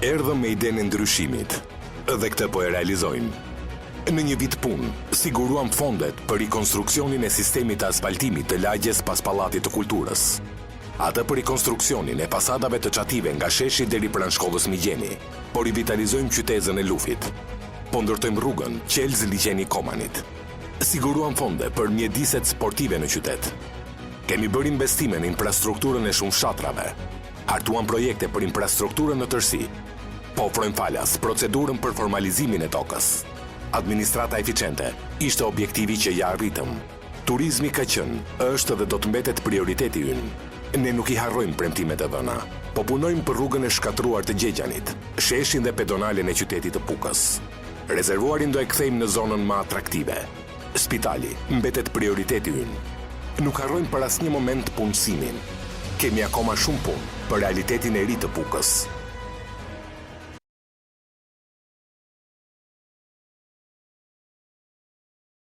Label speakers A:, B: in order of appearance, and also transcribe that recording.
A: Erdhëm me idenë e ndryshimit, dhe këtë po e realizojmë. Në një vit punë, siguruam fondet për rikonstruksionin e sistemit të asfaltimit të lagjes pas Pallatit të Kulturës. Atë për rikonstruksionin e pasadave të çative nga sheshi deri pranë shkollës Migjeni, po rivitalizojmë qytetën e Lufit. Po ndërtojmë rrugën Qelz-Liçeni Komanit. Siguruam fonde për mjediset sportive në qytet. Kemi bërë investime në infrastrukturën e shumë fshatrave. Hartuam projekte për infrastrukturën në tërësi. Po ofrojmë falas procedurën për formalizimin e tokës. Administrata eficiente ishte objektivi që ja arritëm. Turizmi ka qenë, është dhe do të mbetet prioriteti ynë. Ne nuk I harrojmë premtimet e dhëna, po punojmë për rrugën e shkatruar të Gjegjanit, sheshin dhe pedonalen e qytetit të Pukës. Rezervuarin do e kthejmë në zonën më atraktive. Spitali mbetet prioriteti ynë. Nuk harrojmë për asnjë moment punësimin. Kemi akoma shumë punë për realitetin e ri të Pukës.